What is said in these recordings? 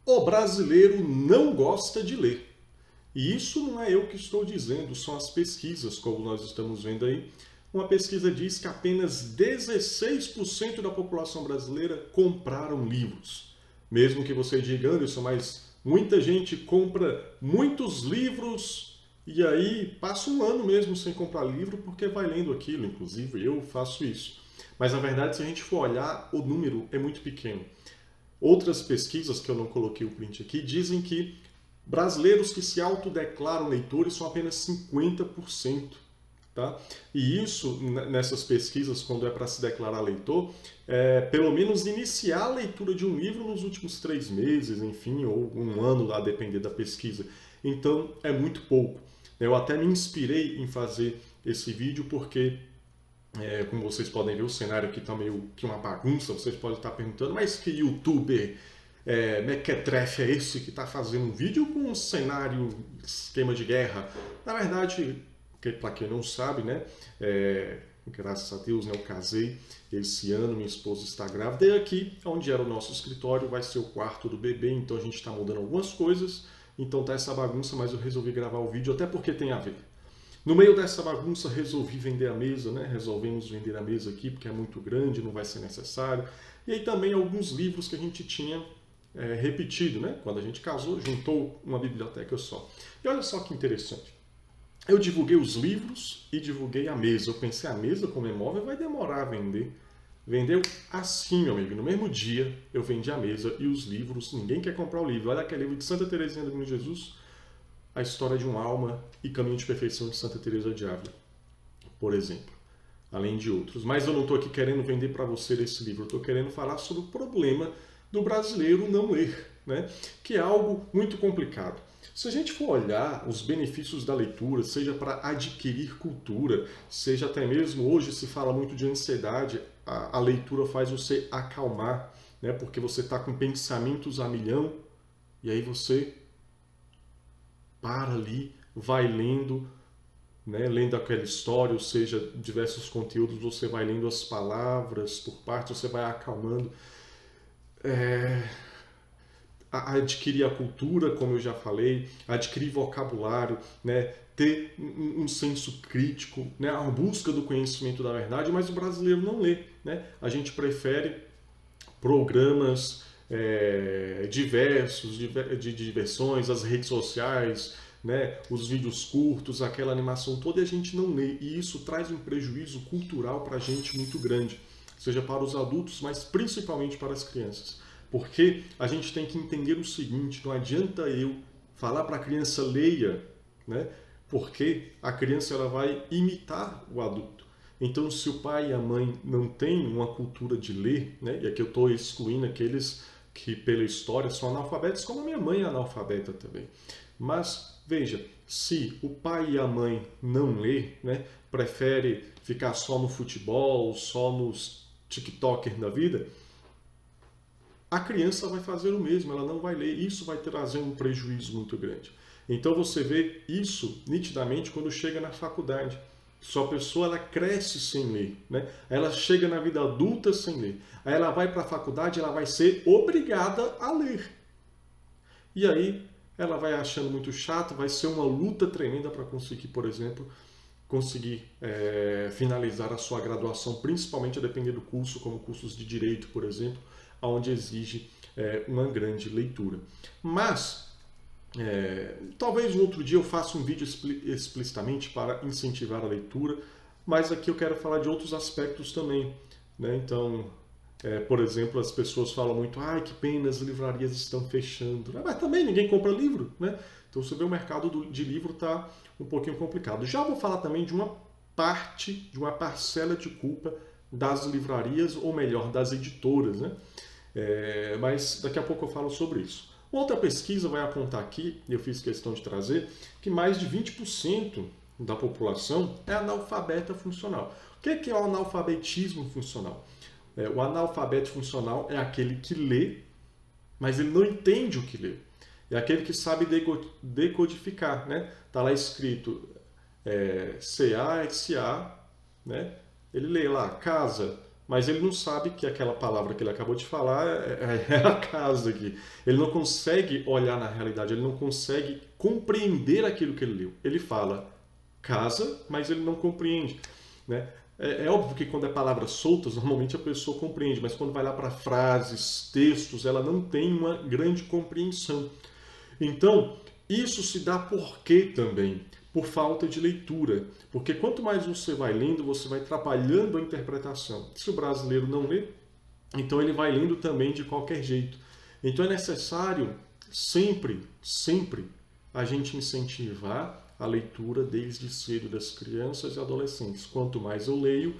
O brasileiro não gosta de ler. E isso não é eu que estou dizendo, são as pesquisas, como nós estamos vendo aí. Uma pesquisa diz que apenas 16% da população brasileira compraram livros. Mesmo que você diga, Anderson, mas muita gente compra muitos livros e aí passa um ano mesmo sem comprar livro porque vai lendo aquilo. Inclusive eu faço isso. Mas na verdade, se a gente for olhar, o número é muito pequeno. Outras pesquisas, que eu não coloquei o print aqui, dizem que brasileiros que se autodeclaram leitores são apenas 50%. Tá? E isso, nessas pesquisas, quando é para se declarar leitor, pelo menos iniciar a leitura de um livro nos últimos 3 meses, enfim, ou um ano, lá, a depender da pesquisa. Então, é muito pouco. Eu até me inspirei em fazer esse vídeo porque como vocês podem ver, o cenário aqui está meio que uma bagunça. Vocês podem estar perguntando, mas que youtuber mequetrefe é esse que está fazendo um vídeo com um cenário, esquema de guerra? Na verdade, para quem não sabe, né, graças a Deus, né, eu casei esse ano, minha esposa está grávida, e aqui, onde era o nosso escritório, vai ser o quarto do bebê, então a gente está mudando algumas coisas, então tá essa bagunça, mas eu resolvi gravar o vídeo até porque tem a ver. No meio dessa bagunça, resolvi vender a mesa, né? Resolvemos vender a mesa aqui porque é muito grande, não vai ser necessário. E aí também alguns livros que a gente tinha repetido, né? Quando a gente casou, juntou uma biblioteca só. E olha só que interessante. Eu divulguei os livros e divulguei a mesa. Eu pensei, a mesa como é móvel vai demorar a vender. Vendeu assim, meu amigo. No mesmo dia eu vendi a mesa e os livros. Ninguém quer comprar o livro. Olha aquele livro de Santa Teresinha do Menino Jesus, A História de uma Alma e Caminho de Perfeição de Santa Teresa de Ávila, por exemplo, além de outros. Mas eu não estou aqui querendo vender para você esse livro, eu estou querendo falar sobre o problema do brasileiro não ler, né? Que é algo muito complicado. Se a gente for olhar os benefícios da leitura, seja para adquirir cultura, seja até mesmo hoje se fala muito de ansiedade, a leitura faz você acalmar, né? Porque você está com pensamentos a milhão e aí você para ali, vai lendo, né, lendo aquela história, ou seja, diversos conteúdos, você vai lendo as palavras por partes, você vai acalmando. É, adquirir a cultura, como eu já falei, adquirir vocabulário, né, ter um senso crítico, né, a busca do conhecimento da verdade, mas o brasileiro não lê. Né? A gente prefere programas diversos, de diversões, as redes sociais, né, os vídeos curtos, aquela animação toda, e a gente não lê. E isso traz um prejuízo cultural para a gente muito grande, seja para os adultos, mas principalmente para as crianças. Porque a gente tem que entender o seguinte, não adianta eu falar para a criança leia, né, porque a criança ela vai imitar o adulto. Então, se o pai e a mãe não têm uma cultura de ler, né, e aqui eu estou excluindo aqueles que pela história são analfabetos, como a minha mãe é analfabeta também. Mas, veja, se o pai e a mãe não lê, né, prefere ficar só no futebol, só nos TikTokers da vida, a criança vai fazer o mesmo, ela não vai ler. Isso vai trazer um prejuízo muito grande. Então você vê isso nitidamente quando chega na faculdade. Só a pessoa ela cresce sem ler, né? Ela chega na vida adulta sem ler. Aí ela vai para a faculdade, ela vai ser obrigada a ler. E aí ela vai achando muito chato, vai ser uma luta tremenda para conseguir, por exemplo, finalizar a sua graduação, principalmente a depender do curso, como cursos de direito, por exemplo, onde exige uma grande leitura. Mas talvez um outro dia eu faça um vídeo explicitamente para incentivar a leitura, mas aqui eu quero falar de outros aspectos também. Né? Então, por exemplo, as pessoas falam muito, ai que pena, as livrarias estão fechando. Mas também ninguém compra livro. Né? Então você vê o mercado de livro está um pouquinho complicado. Já vou falar também de uma parte, de uma parcela de culpa das livrarias, ou melhor, das editoras. Né? Mas daqui a pouco eu falo sobre isso. Outra pesquisa vai apontar aqui, e eu fiz questão de trazer, que mais de 20% da população é analfabeta funcional. O que é o analfabetismo funcional? O analfabeto funcional é aquele que lê, mas ele não entende o que lê. É aquele que sabe decodificar. Né? Está lá escrito CA, SA, né? Ele lê lá casa, mas ele não sabe que aquela palavra que ele acabou de falar é a casa aqui. Ele não consegue olhar na realidade, ele não consegue compreender aquilo que ele leu. Ele fala casa, mas ele não compreende, né? É óbvio que quando é palavras soltas, normalmente a pessoa compreende, mas quando vai lá para frases, textos, ela não tem uma grande compreensão. Então, isso se dá por quê também? Por falta de leitura. Porque quanto mais você vai lendo, você vai trabalhando a interpretação. Se o brasileiro não lê, então ele vai lendo também de qualquer jeito. Então é necessário sempre, sempre a gente incentivar a leitura desde cedo das crianças e adolescentes. Quanto mais eu leio,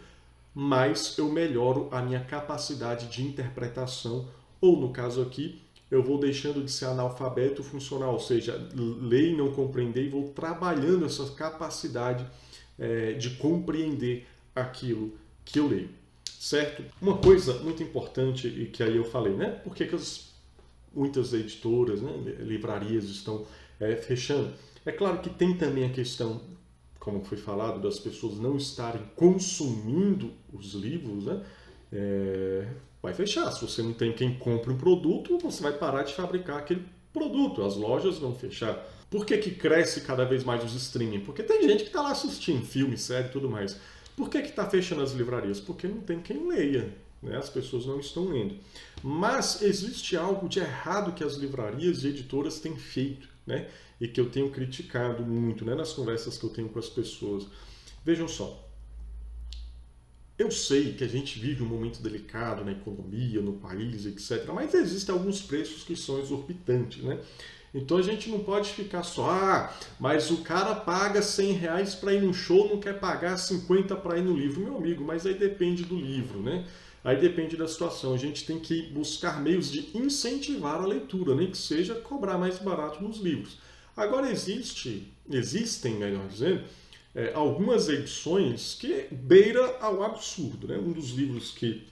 mais eu melhoro a minha capacidade de interpretação, ou no caso aqui, eu vou deixando de ser analfabeto funcional, ou seja, ler e não compreender, e vou trabalhando essa capacidade de compreender aquilo que eu leio, certo? Uma coisa muito importante, e que aí eu falei, né? Por que muitas editoras, né, livrarias estão fechando? É claro que tem também a questão, como foi falado, das pessoas não estarem consumindo os livros, né? Vai fechar. Se você não tem quem compre um produto, você vai parar de fabricar aquele produto. As lojas vão fechar. Por que cresce cada vez mais os streaming? Porque tem gente que está lá assistindo filme, série e tudo mais. Por que está fechando as livrarias? Porque não tem quem leia, né? As pessoas não estão lendo. Mas existe algo de errado que as livrarias e editoras têm feito, né? E que eu tenho criticado muito, né? Nas conversas que eu tenho com as pessoas. Vejam só. Eu sei que a gente vive um momento delicado na economia, no país, etc. Mas existem alguns preços que são exorbitantes, né? Então a gente não pode ficar só, mas o cara paga R$100 para ir no show, não quer pagar 50 para ir no livro. Meu amigo, mas aí depende do livro, né? Aí depende da situação. A gente tem que buscar meios de incentivar a leitura, nem que seja cobrar mais barato nos livros. Agora existem, melhor dizendo, algumas edições que beira ao absurdo, né? Um dos livros que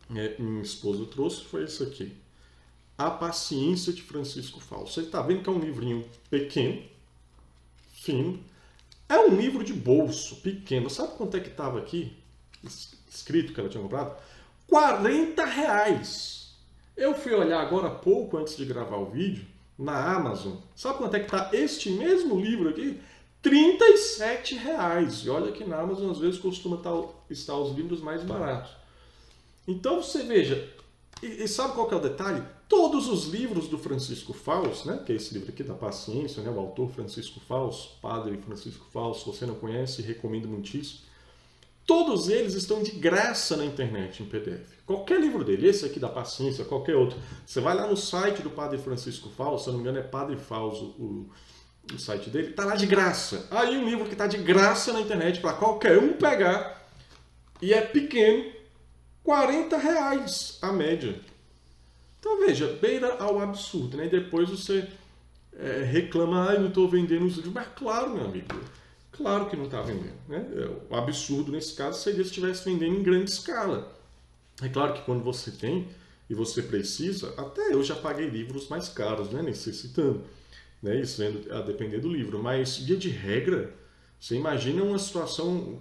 minha esposa trouxe foi esse aqui, A Paciência de Francisco Fausto. Você está vendo que é um livrinho pequeno, fino, é um livro de bolso, pequeno. Sabe quanto é que estava aqui, escrito que ela tinha comprado? R$40. Eu fui olhar agora há pouco, antes de gravar o vídeo, na Amazon. Sabe quanto é que está este mesmo livro aqui? R$37. E olha que na Amazon às vezes costuma estar os livros mais baratos. Então você veja, e sabe qual que é o detalhe? Todos os livros do Francisco Fausto, né, que é esse livro aqui da Paciência, né, o autor Francisco Fausto, padre Francisco Fausto, se você não conhece, recomendo muitíssimo. Todos eles estão de graça na internet, em PDF. Qualquer livro dele, esse aqui da Paciência, qualquer outro. Você vai lá no site do padre Francisco Fausto, se eu não me engano é Padre Fausto, o site dele, está lá de graça. Aí um livro que está de graça na internet para qualquer um pegar, e é pequeno, R$40 a média. Então veja, beira ao absurdo, né? E depois você reclama, não estou vendendo os livros. Mas claro, meu amigo, claro que não está vendendo, né? O absurdo nesse caso seria se estivesse vendendo em grande escala. É claro que quando você tem e você precisa, até eu já paguei livros mais caros, né? Necessitando. Né, isso a depender do livro, mas via de regra, você imagina uma situação,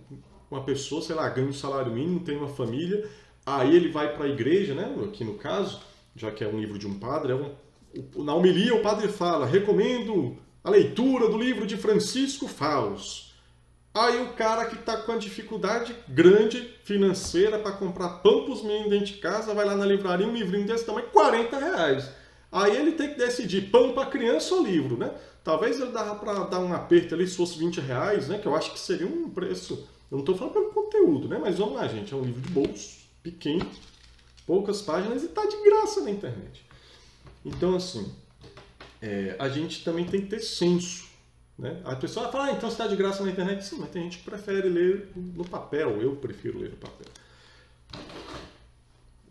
uma pessoa, sei lá, ganha um salário mínimo, tem uma família, aí ele vai para a igreja, né, aqui no caso, já que é um livro de um padre, na homilia o padre fala, recomendo a leitura do livro de Francisco Fausto. Aí o cara que está com a dificuldade grande financeira para comprar pão para os meninos dentro de casa, vai lá na livraria, um livrinho desse tamanho, R$40. Aí ele tem que decidir pão para criança ou livro, né? Talvez ele dava para dar um aperto ali se fosse R$20, né? Que eu acho que seria um preço. Eu não estou falando pelo conteúdo, né? Mas vamos lá, gente. É um livro de bolso, pequeno, poucas páginas e está de graça na internet. Então, assim, a gente também tem que ter senso, né? A pessoa fala, então está de graça na internet? Sim, mas tem gente que prefere ler no papel. Eu prefiro ler no papel.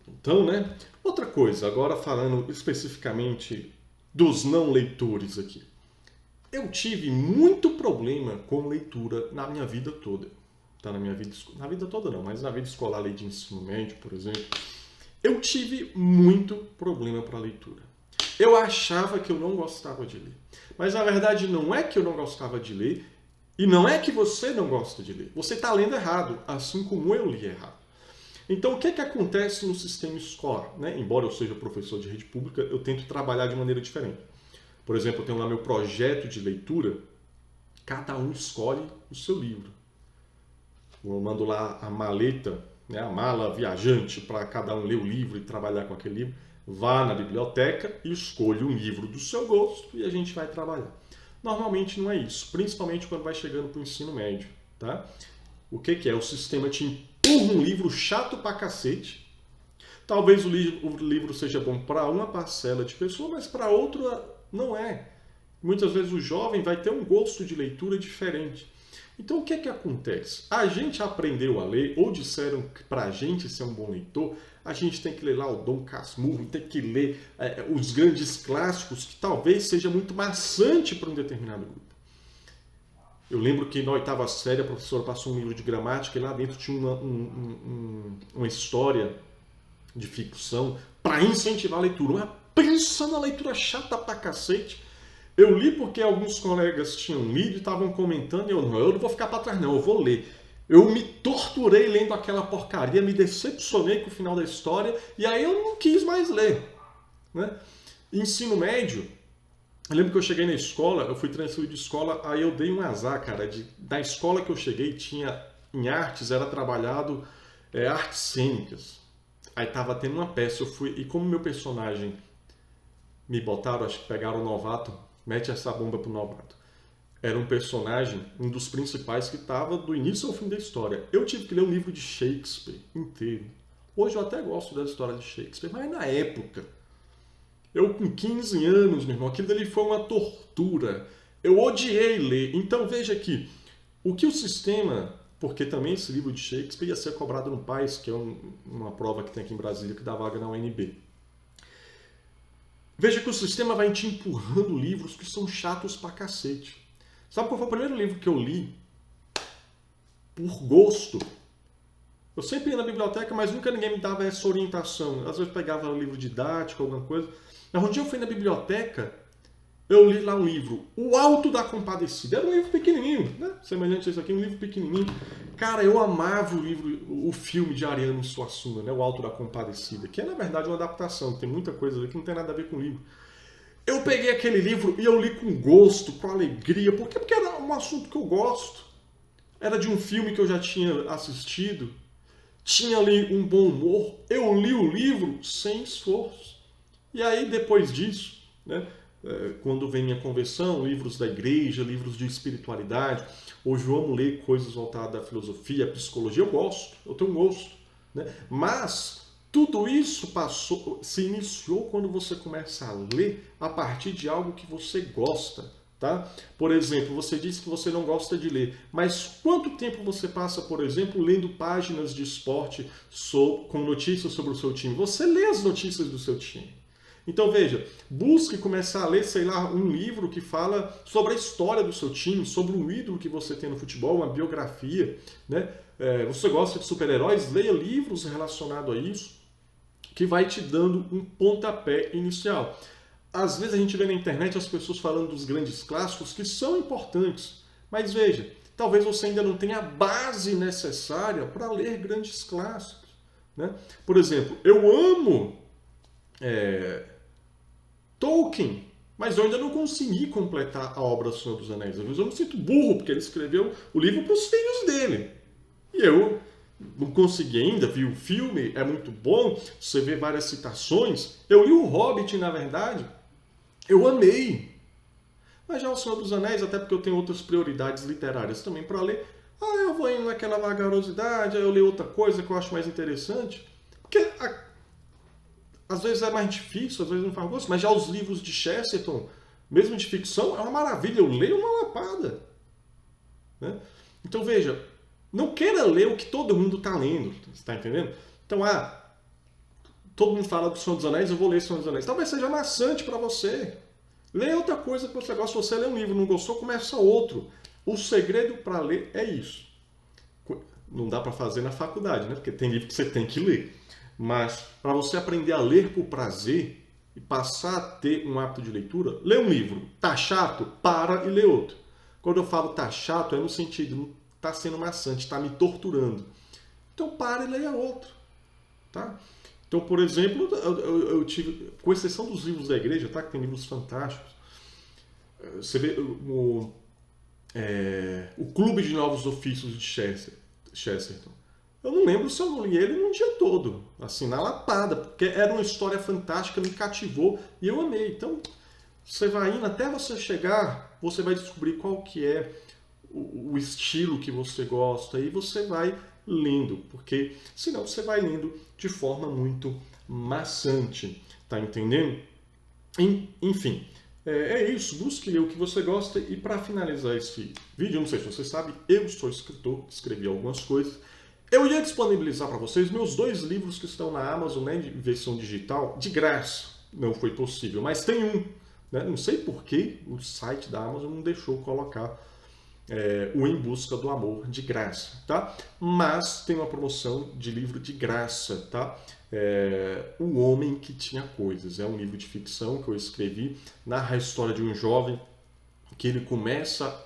Então, né? Outra coisa, agora falando especificamente dos não leitores aqui. Eu tive muito problema com leitura na minha vida toda. Tá? Na vida toda não, mas na vida escolar, lei de ensino médio, por exemplo. Eu tive muito problema para leitura. Eu achava que eu não gostava de ler. Mas na verdade não é que eu não gostava de ler e não é que você não gosta de ler. Você está lendo errado, assim como eu li errado. Então, o que é que acontece no sistema escolar? Né? Embora eu seja professor de rede pública, eu tento trabalhar de maneira diferente. Por exemplo, eu tenho lá meu projeto de leitura, cada um escolhe o seu livro. Eu mando lá a maleta, né, a mala viajante, para cada um ler o livro e trabalhar com aquele livro. Vá na biblioteca e escolha um livro do seu gosto e a gente vai trabalhar. Normalmente não é isso, principalmente quando vai chegando para o ensino médio. Tá? O que é? O sistema te empurra um livro chato pra cacete. Talvez o livro seja bom para uma parcela de pessoa, mas para outra não é. Muitas vezes o jovem vai ter um gosto de leitura diferente. Então o que é que acontece? A gente aprendeu a ler, ou disseram que para a gente ser um bom leitor, a gente tem que ler lá o Dom Casmurro, tem que ler os grandes clássicos, que talvez seja muito maçante para um determinado grupo. Eu lembro que na oitava série a professora passou um livro de gramática e lá dentro tinha uma história de ficção para incentivar a leitura. Uma pensa na leitura chata pra cacete. Eu li porque alguns colegas tinham lido e estavam comentando e eu não vou ficar para trás não, eu vou ler. Eu me torturei lendo aquela porcaria, me decepcionei com o final da história e aí eu não quis mais ler. Né? Ensino médio, eu lembro que eu cheguei na escola, eu fui transferido de escola, aí eu dei um azar, cara. Da escola que eu cheguei, tinha em artes, era trabalhado artes cênicas. Aí tava tendo uma peça, eu fui, e como meu personagem me botaram, acho que pegaram o novato, mete essa bomba pro novato. Era um personagem, um dos principais, que estava do início ao fim da história. Eu tive que ler um livro de Shakespeare inteiro. Hoje eu até gosto da história de Shakespeare, mas na época, eu com 15 anos, meu irmão, aquilo dali foi uma tortura. Eu odiei ler. Então veja aqui, o que o sistema, porque também esse livro de Shakespeare ia ser cobrado no PAS, que é uma prova que tem aqui em Brasília, que dá vaga na UNB. Veja que o sistema vai te empurrando livros que são chatos pra cacete. Sabe qual foi o primeiro livro que eu li? Por gosto. Eu sempre ia na biblioteca, mas nunca ninguém me dava essa orientação. Às vezes eu pegava um livro didático, alguma coisa. Mas um dia eu fui na biblioteca, eu li lá um livro, O Alto da Compadecida. Era um livro pequenininho, né? Semelhante a isso aqui, um livro pequenininho. Cara, eu amava o livro, o filme de Ariano Suassuna, né? O Alto da Compadecida, que é na verdade uma adaptação, tem muita coisa ali que não tem nada a ver com o livro. Eu peguei aquele livro e eu li com gosto, com alegria. Por quê? Porque era um assunto que eu gosto. Era de um filme que eu já tinha assistido. Tinha ali um bom humor. Eu li o livro sem esforço. E aí, depois disso, né, quando vem minha conversão, livros da igreja, livros de espiritualidade, hoje eu amo ler coisas voltadas à filosofia, à psicologia, eu gosto, eu tenho gosto. Né? Mas tudo isso se iniciou quando você começa a ler a partir de algo que você gosta. Tá? Por exemplo, você disse que você não gosta de ler, mas quanto tempo você passa, por exemplo, lendo páginas de esporte com notícias sobre o seu time? Você lê as notícias do seu time. Então veja, busque começar a ler, sei lá, um livro que fala sobre a história do seu time, sobre um ídolo que você tem no futebol, uma biografia. Né? Você gosta de super-heróis? Leia livros relacionados a isso, que vai te dando um pontapé inicial. Às vezes a gente vê na internet as pessoas falando dos grandes clássicos que são importantes, mas veja, talvez você ainda não tenha a base necessária para ler grandes clássicos. Né? Por exemplo, eu amo Tolkien, mas eu ainda não consegui completar a obra do Senhor dos Anéis. Às vezes eu me sinto burro, porque ele escreveu o livro para os filhos dele. E eu não consegui ainda, vi o filme, é muito bom, você vê várias citações. Eu li o Hobbit, na verdade, eu amei. Mas já o Senhor dos Anéis, até porque eu tenho outras prioridades literárias também para ler, eu vou indo naquela vagarosidade, aí eu leio outra coisa que eu acho mais interessante. Porque às vezes é mais difícil, às vezes não faz gosto, mas já os livros de Chesterton, mesmo de ficção, é uma maravilha, eu leio uma lapada. Né? Então veja, não queira ler o que todo mundo está lendo, você está entendendo? Então, todo mundo fala do Senhor dos Anéis, eu vou ler o Senhor dos Anéis. Talvez seja maçante para você. Leia outra coisa que você gosta. Se você lê um livro e não gostou, começa outro. O segredo para ler é isso. Não dá para fazer na faculdade, né? Porque tem livro que você tem que ler. Mas para você aprender a ler por prazer e passar a ter um hábito de leitura, lê um livro. Tá chato? Para e lê outro. Quando eu falo tá chato, é no sentido, não tá sendo maçante, tá me torturando. Então para e leia outro. tá? Então, por exemplo, eu tive, com exceção dos livros da igreja, tá? Que tem livros fantásticos. Você vê o Clube de Novos Ofícios de Chesterton. Eu não lembro se eu não li ele num dia todo, assim, na lapada, porque era uma história fantástica, me cativou e eu amei. Então, você vai indo até você chegar, você vai descobrir qual que é o estilo que você gosta e você vai lendo, porque senão você vai lendo de forma muito maçante, tá entendendo? Enfim, é isso, busque ler o que você gosta e para finalizar esse vídeo, eu não sei se você sabe, eu sou escritor, escrevi algumas coisas. Eu ia disponibilizar para vocês meus 2 livros que estão na Amazon, né, de versão digital, de graça. Não foi possível, mas tem um. Né? Não sei por que o site da Amazon não deixou colocar o Em Busca do Amor de graça, tá? Mas tem uma promoção de livro de graça, tá? O Homem que Tinha Coisas. É um livro de ficção que eu escrevi, narra a história de um jovem que ele começa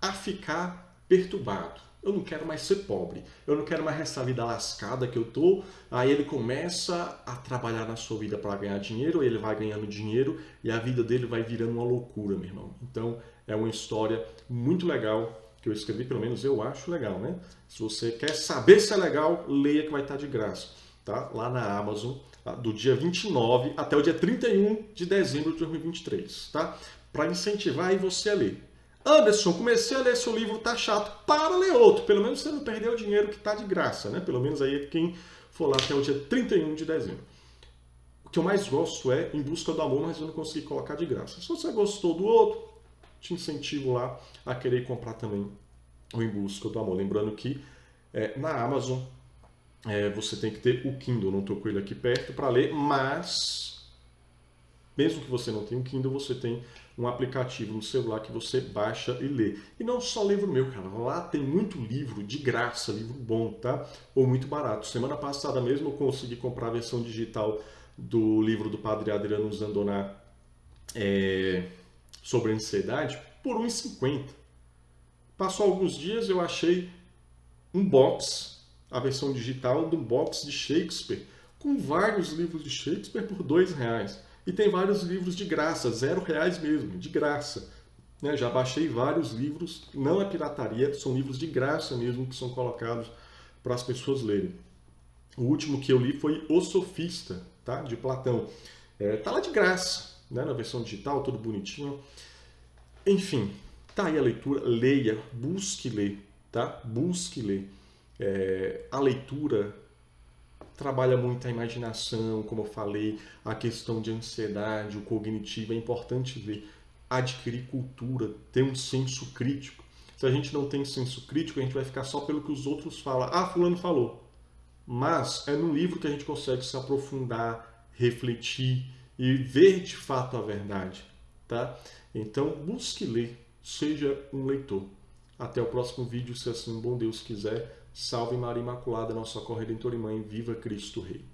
a ficar perturbado. Eu não quero mais ser pobre, eu não quero mais essa vida lascada que eu tô. Aí ele começa a trabalhar na sua vida para ganhar dinheiro, ele vai ganhando dinheiro e a vida dele vai virando uma loucura, meu irmão. Então é uma história muito legal que eu escrevi, pelo menos eu acho legal, né? Se você quer saber se é legal, leia que vai estar de graça, tá? Lá na Amazon, tá? Do dia 29 até o dia 31 de dezembro de 2023, tá? Para incentivar aí você a ler. Anderson, comecei a ler seu livro, tá chato. Para ler outro. Pelo menos você não perdeu o dinheiro que tá de graça, né? Pelo menos aí quem for lá até o dia 31 de dezembro. O que eu mais gosto é Em Busca do Amor, mas eu não consegui colocar de graça. Se você gostou do outro, te incentivo lá a querer comprar também o Em Busca do Amor. Lembrando que na Amazon você tem que ter o Kindle. Não estou com ele aqui perto para ler, mas mesmo que você não tenha um Kindle, você tem um aplicativo no celular que você baixa e lê. E não só livro meu, cara. Lá tem muito livro de graça, livro bom, tá? Ou muito barato. Semana passada mesmo eu consegui comprar a versão digital do livro do Padre Adriano Zandoná sobre ansiedade por R$ 1,50. Passou alguns dias, eu achei um box, a versão digital de um box de Shakespeare, com vários livros de Shakespeare por R$ 2. E tem vários livros de graça, R$ 0 mesmo, de graça. Né? Já baixei vários livros, não é pirataria, são livros de graça mesmo que são colocados para as pessoas lerem. O último que eu li foi O Sofista, tá? De Platão. Tá lá de graça, né? Na versão digital, tudo bonitinho. Enfim, tá aí a leitura, leia, busque ler, tá? Busque ler. A leitura trabalha muito a imaginação, como eu falei, a questão de ansiedade, o cognitivo, é importante ver, adquirir cultura, ter um senso crítico. Se a gente não tem senso crítico, a gente vai ficar só pelo que os outros falam. Ah, fulano falou. Mas é no livro que a gente consegue se aprofundar, refletir e ver de fato a verdade, tá? Então, busque ler, seja um leitor. Até o próximo vídeo, se assim o bom Deus quiser. Salve Maria Imaculada, nossa Redentora e Mãe, viva Cristo Rei.